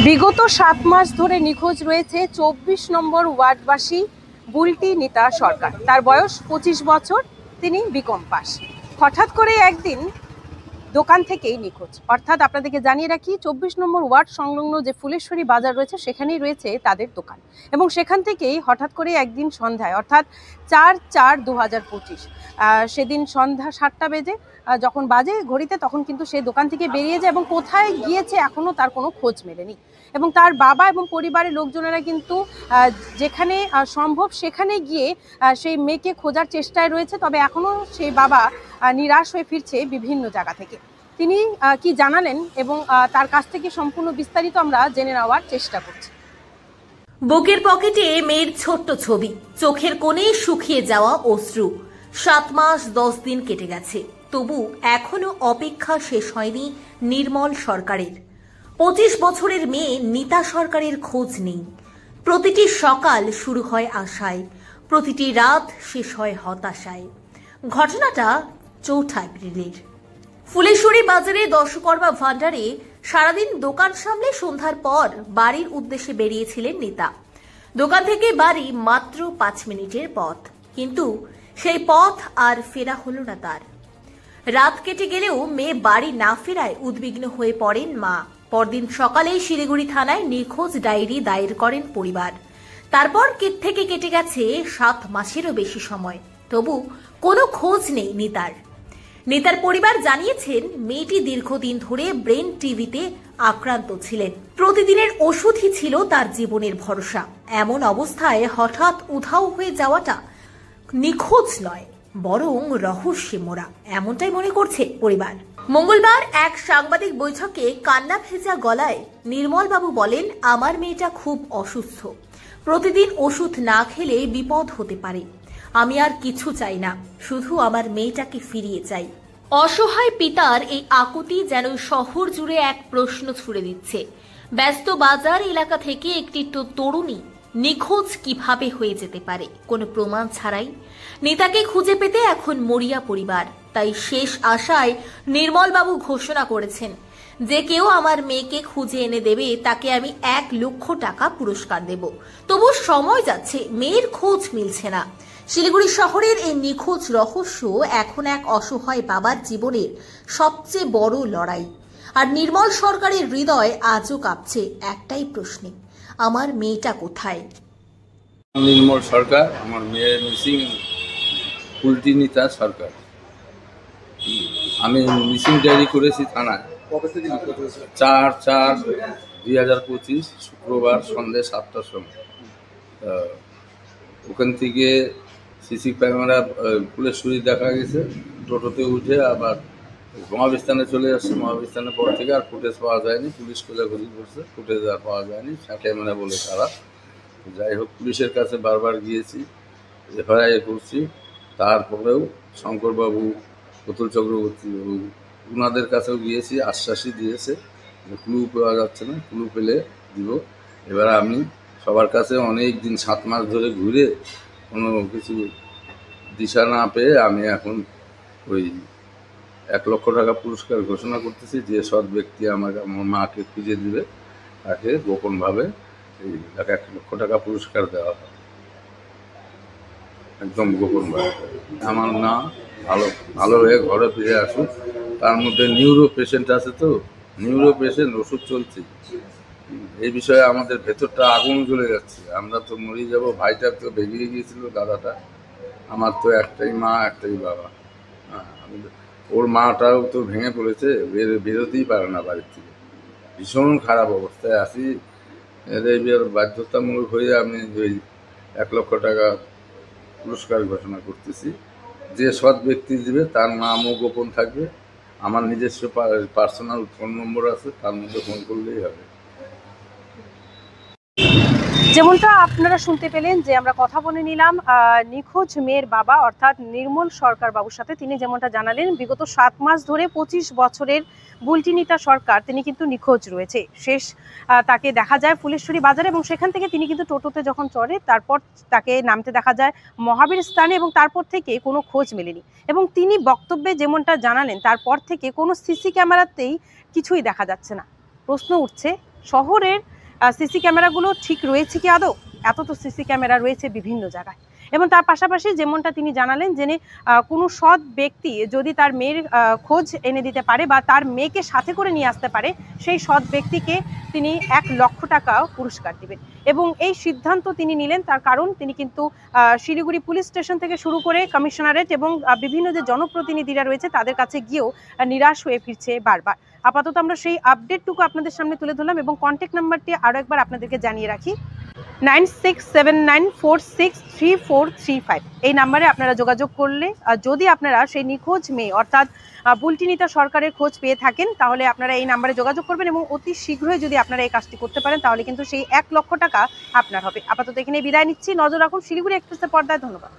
বিগত ৭ মাস ধরে নিখোঁজ রয়েছে ২৪ নম্বর ওয়ার্ডবাসী বুলটি নিতা সরকার। তার বয়স ২৫ বছর, তিনি বিকম পাস। হঠাৎ করে একদিন দোকান থেকেই নিখোঁজ। অর্থাৎ আপনাদেরকে জানিয়ে রাখি, ২৪ নম্বর ওয়ার্ড সংলগ্ন যে ফুলেশ্বরী বাজার রয়েছে সেখানেই রয়েছে তাদের দোকান, এবং সেখান থেকেই হঠাৎ করে একদিন সন্ধ্যায় অর্থাৎ ৪/৪/২০২৫ সেদিন সন্ধ্যা ৭টা বেজে যখন বাজে ঘড়িতে, তখন কিন্তু সে দোকান থেকে বেরিয়ে যায় এবং কোথায় গিয়েছে এখনও তার কোনো খোঁজ মেলেনি। এবং তার বাবা এবং পরিবারের লোকজনেরা কিন্তু যেখানে সম্ভব সেখানে গিয়ে সেই মেয়েকে খোঁজার চেষ্টায় রয়েছে। তবে এখনও সেই বাবা নিরাশ হয়ে ফিরছে বিভিন্ন জায়গা থেকে। তিনি কি জানালেন এবং তার কাছ থেকে সম্পূর্ণ বিস্তারিত আমরা জেনে নেওয়ার চেষ্টা করছি। বুকের পকেটে মেয়ের ছোট্ট ছবি, চোখের কোণে শুকিয়ে যাওয়া অশ্রু। ৭ মাস ১০ দিন কেটে গেছে, তবু এখনো অপেক্ষা শেষ হয়নি নির্মল সরকারের। ২৫ বছরের মেয়ে নিতা সরকারের খোঁজ নেই। প্রতিটি সকাল শুরু হয় আশায়, প্রতিটি রাত শেষ হয় হতাশায়। ঘটনাটা ৪ এপ্রিলের। ফুলেশ্বরী বাজারে দশকর্মা ভান্ডারে সারাদিন দোকান সামলে সন্ধ্যার পর বাড়ির উদ্দেশ্যে বেরিয়েছিলেন নিতা। দোকান থেকে বাড়ি মাত্র ৫ মিনিটের পথ, কিন্তু সেই পথ আর ফেরা হলো না তার। রাত কেটে গেলেও মেয়ে বাড়ি না ফেরায় উদ্বিগ্ন হয়ে পড়েন মা। পরদিন সকালে শিলিগুড়ি থানায় নিখোঁজ ডায়েরি দায়ের করেন পরিবার। তারপর থেকে কেটে গেছে ৭ মাসেরও বেশি সময়, তবু কোনো খোঁজ নেই নিতার। নেতার পরিবার জানিয়েছেন, মেয়েটি দীর্ঘদিন ধরে ব্রেন টিভিতে আক্রান্ত ছিলেন। প্রতিদিনের ওষুধই ছিল তার জীবনের ভরসা। এমন অবস্থায় হঠাৎ উধাও হয়ে যাওয়াটা নিখোঁজ নয়, বরং রহস্যে মোড়া, এমনটাই মনে করছে পরিবার। মঙ্গলবার এক সাংবাদিক বৈঠকে কান্না ভেজা গলায় নির্মলবাবু বলেন, আমার মেয়েটা খুব অসুস্থ, প্রতিদিন ওষুধ না খেলে বিপদ হতে পারে। আমি আর কিছু চাই না, শুধু আমার মেয়েটাকে ফিরিয়ে চাই। অসহায় পিতার এই আকুতি যেন শহর জুড়ে এক প্রশ্ন ছুড়ে দিচ্ছে। ব্যস্ত বাজার এলাকা থেকে একটি তরুণী নিখোঁজ কিভাবে হয়ে যেতে পারে কোনো প্রমাণ ছাড়াই? নেতাকে খুঁজে পেতে এখন মরিয়া পরিবার। তাই শেষ আশায় নির্মলবাবু ঘোষণা করেছেন, যে কেউ আমার মেয়েকে খুঁজে এনে দেবে তাকে আমি ১ লক্ষ টাকা পুরস্কার দেব। তবু সময় যাচ্ছে, মেয়ের খোঁজ মিলছে না। শিলিগুড়ি শহরের এই নিখোঁজ রহস্য এখন এক অসহায় বাবার জীবনের সবচেয়ে বড় লড়াই। আর নির্মল সরকারের হৃদয় আজও কাঁপছে একটাই প্রশ্নে, আমার মেয়েটা কোথায়? নির্মল সরকার, আমার মেয়ে মিসিং বুলটি নিতা সরকার। আমি মিসিং ডায়েরি করেছি থানায় ৪/৪/২০২৫ শুক্রবার সন্ধ্যে ৭টার সময়। ওখান থেকে সিসি ক্যামেরা ফুলেশ্বরী দেখা গেছে, টোটোতে উঠে আবার মহাবিস্থানে চলে আসছে। মহাবিস্থানের পর থেকে আর ফুটেজ পাওয়া যায়নি, পুলিশ খোঁজাখুঁজি করছে, ফুটেজ আর পাওয়া যায়নি, ক্যামেরা বলে তারা। যাই হোক, পুলিশের কাছে বারবার গিয়েছি, এফআইআর করছি, তারপরেও শঙ্করবাবু, প্রতুল চক্রবর্তী বাবু, ওনাদের কাছেও গিয়েছি, আশ্বাসই দিয়েছে যে ক্লু পাওয়া যাচ্ছে না, ক্লু পেলে দিব। এবার আমি সবার কাছে অনেক দিন ৭ মাস ধরে ঘুরে কোনো কিছু দিশা না পেয়ে আমি এখন ওই ১ লক্ষ টাকা পুরস্কার ঘোষণা করতেছি। যে সৎ ব্যক্তি আমার মাকে খুঁজে দিবে তাকে গোপনভাবে এই ১ লক্ষ টাকা পুরস্কার দেওয়া হয়, একদম গোপনভাবে। আমার না ভালো হয়ে ঘরে ফিরে আসুক। তার মধ্যে নিউরো পেশেন্ট আছে, তো নিউরো পেশেন্ট, ওষুধ চলছে। এই বিষয়ে আমাদের ভেতরটা আগুন জ্বলে যাচ্ছে, আমরা তো মরে যাব। ভাইটা তো বেরিয়ে গিয়েছিল, দাদাটা। আমার তো একটাই মা, একটাই বাবা। ওর মাটাও তো ভেঙে পড়েছে, বেরোতেই পারে না বাড়ির থেকে, ভীষণ খারাপ অবস্থায় আছি। এর বাধ্যতামূলক হয়ে আমি ওই ১ লক্ষ টাকা পুরস্কার ঘোষণা করতেছি। যে সৎ ব্যক্তি দিবে তার নামও গোপন থাকবে। আমার নিজস্ব পার্সোনাল ফোন নম্বর আছে, তার মধ্যে ফোন করলেই হবে। যেমনটা আপনারা শুনতে পেলেন, যে আমরা কথা বলে নিলাম নিখোঁজ মেয়ের বাবা অর্থাৎ নির্মল সরকার বাবুর সাথে। তিনি যেমনটা জানালেন, বিগত ৭ মাস ধরে ২৫ বছরের বুলটি নিতা সরকার তিনি কিন্তু নিখোঁজ রয়েছে। শেষ তাকে দেখা যায় ফুলেশ্বরী বাজারে, এবং সেখান থেকে তিনি কিন্তু টোটোতে যখন চড়ে তারপর তাকে নামতে দেখা যায় মহাবীর স্থানে, এবং তারপর থেকে কোনো খোঁজ মেলেনি। এবং তিনি বক্তব্যে যেমনটা জানালেন, তারপর থেকে কোনো সিসি ক্যামেরাতেই কিছুই দেখা যাচ্ছে না। প্রশ্ন উঠছে, শহরের সিসি ক্যামেরাগুলো ঠিক রয়েছে কি আদৌ? এত তো সিসি ক্যামেরা রয়েছে বিভিন্ন জায়গায়, এবং তার পাশাপাশি যেমনটা তিনি জানালেন যে কোনো সৎ ব্যক্তি যদি তার মেয়ের খোঁজ এনে দিতে পারে বা তার মেয়েকে সাথে করে নিয়ে আসতে পারে, সেই সৎ ব্যক্তিকে তিনি 1 লক্ষ টাকা পুরস্কার দিবেন। এবং এই সিদ্ধান্ত তিনি নিলেন তার কারণ তিনি কিন্তু শিলিগুড়ি পুলিশ স্টেশন থেকে শুরু করে কমিশনারেট এবং বিভিন্ন যে জনপ্রতিনিধিরা রয়েছে তাদের কাছে গিয়েও নিরাশ হয়ে ফিরছে বারবার। আপাতত আমরা সেই আপডেটটুকু আপনাদের সামনে তুলে ধরলাম, এবং কন্ট্যাক্ট নাম্বারটি আরও একবার আপনাদেরকে জানিয়ে রাখি, 9679463435। এই নাম্বারে আপনারা যোগাযোগ করলে যদি আপনারা সেই নিখোঁজ মেয়ে অর্থাৎ বুলটিনিতা সরকারের খোঁজ পেয়ে থাকেন, তাহলে আপনারা এই নাম্বারে যোগাযোগ করবেন, এবং অতি শীঘ্রই যদি আপনারা এই কাজটি করতে পারেন তাহলে কিন্তু সেই 1 লক্ষ টাকা আপনার হবে। আপাতত এখানে বিদায় নিচ্ছি। নজর রাখুন শিলিগুড়ি এক্সপ্রেসের পর্দায়। ধন্যবাদ।